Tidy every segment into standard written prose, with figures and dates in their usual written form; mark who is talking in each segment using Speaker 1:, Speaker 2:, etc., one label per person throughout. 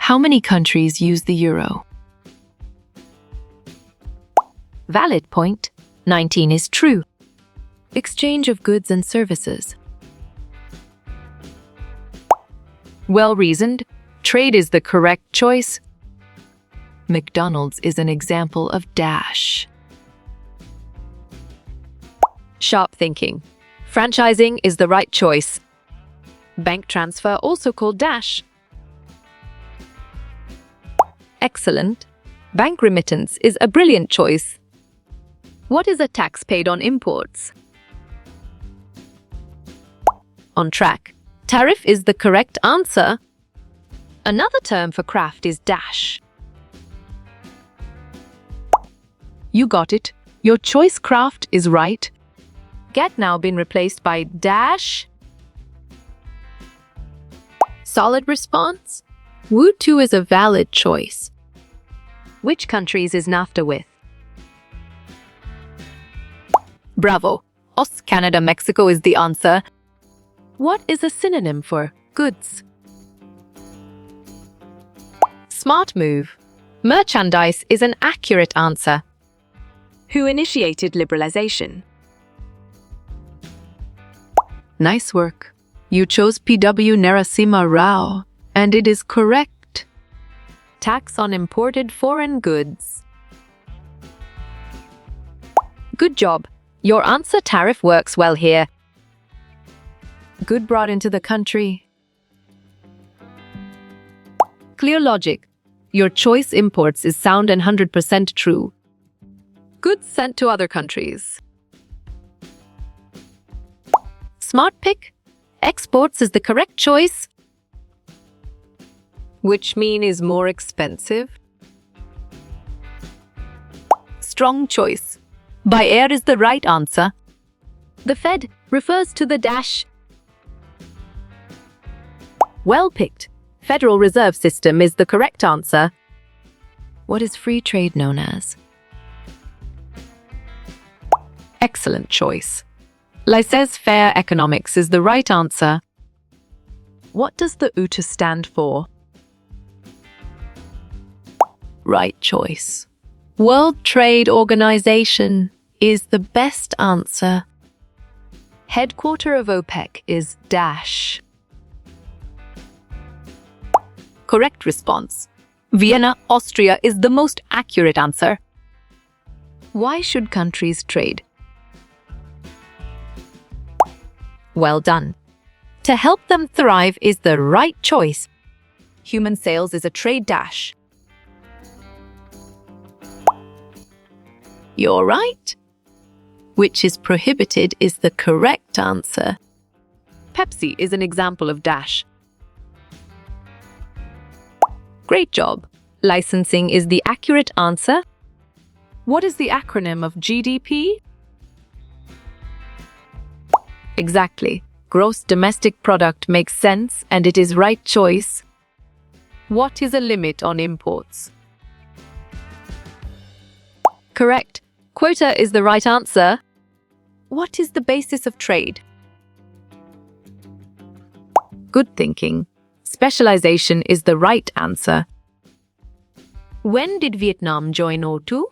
Speaker 1: How many countries use the euro?
Speaker 2: Valid point. 19 is true.
Speaker 1: Exchange of goods and services.
Speaker 2: Well-reasoned. Trade is the correct choice.
Speaker 1: McDonald's is an example of dash.
Speaker 2: Sharp thinking. Franchising is the right choice. Bank transfer, also called dash. Excellent. Bank remittance is a brilliant choice. What is a tax paid on imports? On track. Tariff is the correct answer. Another term for craft is dash. You got it. Your choice craft is right. Get now been replaced by dash. Solid response. Wu2 is a valid choice. Which countries is NAFTA with? Bravo. US, Canada, Mexico is the answer. What is a synonym for goods? Smart move. Merchandise is an accurate answer. Who initiated liberalization?
Speaker 1: Nice work. You chose P.W. Narasimha Rao, and it is correct.
Speaker 2: Tax on imported foreign goods. Good job. Your answer tariff works well here.
Speaker 1: Good brought into the country.
Speaker 2: Clear logic. Your choice imports is sound and 100% true. Goods sent to other countries. Smart pick. Exports is the correct choice. Which mean is more expensive? Strong choice. By air is the right answer. The Fed refers to the dash. Well picked. Federal Reserve System is the correct answer.
Speaker 1: What is free trade known as?
Speaker 2: Excellent choice. Laissez-faire economics is the right answer. What does the UTA stand for?
Speaker 1: Right choice. World Trade Organization is the best answer.
Speaker 2: Headquarter of OPEC is dash. Correct response. Vienna, Austria is the most accurate answer. Why should countries trade? Well done. To help them thrive is the right choice. Human sales is a trade dash.
Speaker 1: You're right. Which is prohibited is the correct answer.
Speaker 2: Pepsi is an example of dash. Great job. Licensing is the accurate answer. What is the acronym of GDP? Exactly. Gross domestic product makes sense and it is right choice. What is a limit on imports? Correct. Quota is the right answer. What is the basis of trade? Good thinking. Specialization is the right answer. When did Vietnam join O2?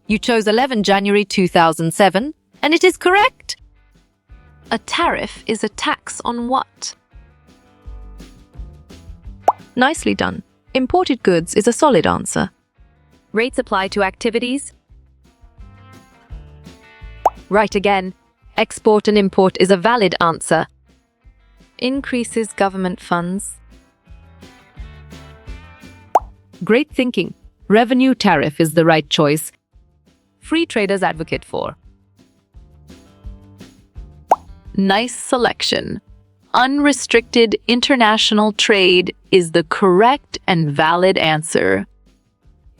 Speaker 2: You chose 11 January 2007, and it is correct. A tariff is a tax on what? Nicely done. Imported goods is a solid answer. Rates apply to activities? Right again. Export and import is a valid answer. Increases government funds. Great thinking. Revenue tariff is the right choice. Free traders advocate for. Nice selection. Unrestricted international trade is the correct and valid answer.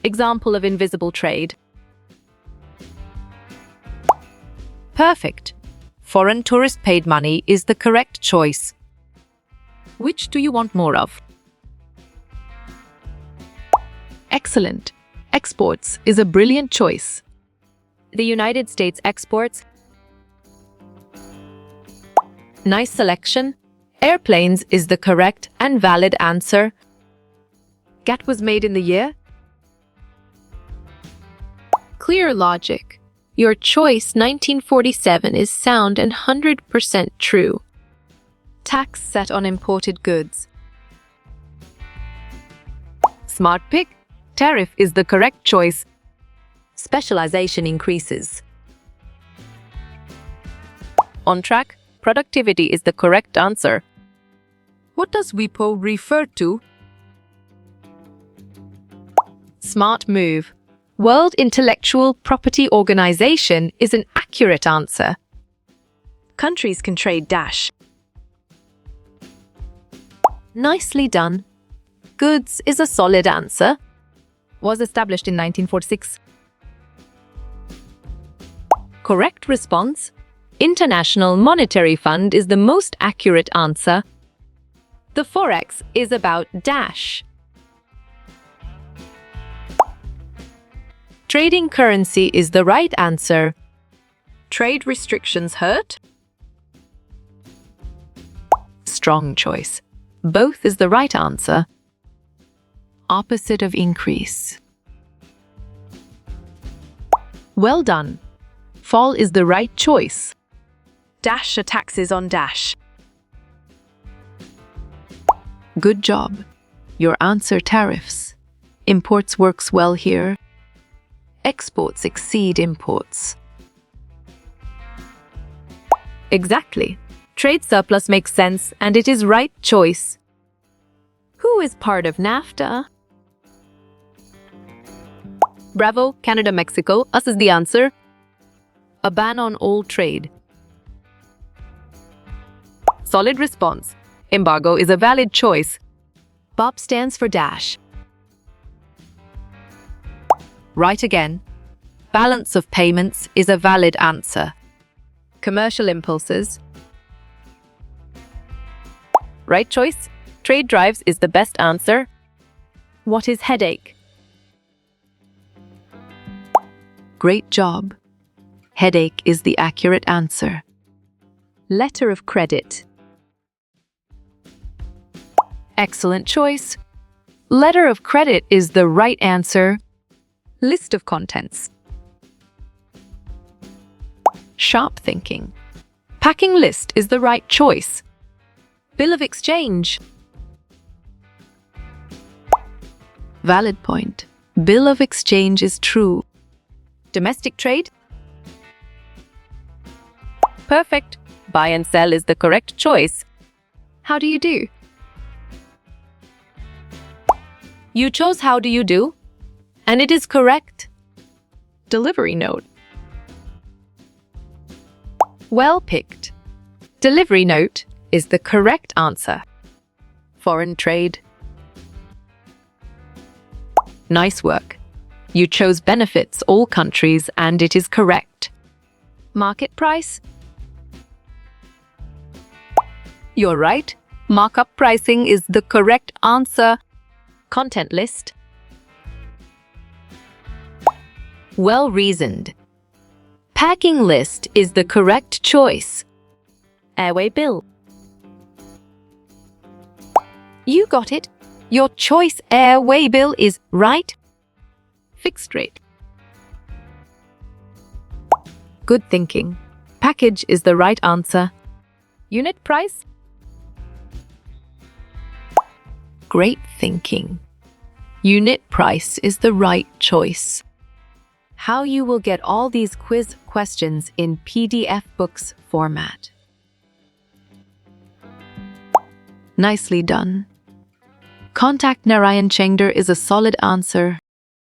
Speaker 2: Example of invisible trade. Perfect. Foreign tourist paid money is the correct choice. Which do you want more of? Excellent. Exports is a brilliant choice. The United States exports. Nice selection. Airplanes is the correct and valid answer. GATT was made in the year? Clear logic. Your choice 1947 is sound and 100% true. Tax set on imported goods. Smart pick. Tariff is the correct choice. Specialization increases. On track. Productivity is the correct answer. What does WIPO refer to? Smart move. World Intellectual Property Organization is an accurate answer. Countries can trade dash. Nicely done. Goods is a solid answer. Was established in 1946. Correct response. International Monetary Fund is the most accurate answer. The Forex is about dash. Trading currency is the right answer. Trade restrictions hurt? Strong choice. Both is the right answer. Opposite of increase. Well done. Fall is the right choice. Dash taxes on dash.
Speaker 1: Good job. Your answer tariffs. Imports works well here. Exports exceed imports.
Speaker 2: Exactly. Trade surplus makes sense and it is right choice. Who is part of NAFTA? Bravo, Canada, Mexico. Us is the answer. A ban on all trade. Solid response. Embargo is a valid choice. BOP stands for dash. Right again. Balance of payments is a valid answer. Commercial impulses. Right choice. Trade drives is the best answer. What is headache?
Speaker 1: Great job. Headache is the accurate answer.
Speaker 2: Letter of credit. Excellent choice. Letter of credit is the right answer. List of contents. Sharp thinking. Packing list is the right choice. Bill of exchange.
Speaker 1: Valid point. Bill of exchange is true.
Speaker 2: Domestic trade. Perfect. Buy and sell is the correct choice. How do you do? You chose how do you do? And it is correct. Delivery note. Well picked. Delivery note is the correct answer. Foreign trade. Nice work. You chose benefits all countries and it is correct. Market price. You're right. Markup pricing is the correct answer. Content list. Well reasoned. Packing list is the correct choice. Airway bill. You got it. Your choice airway bill is right. Fixed rate. Good thinking. Package is the right answer. Unit price. Great thinking. Unit price is the right choice. How you will get all these quiz questions in PDF books format.
Speaker 1: Nicely done. Contact Narayan Chengder is a solid answer.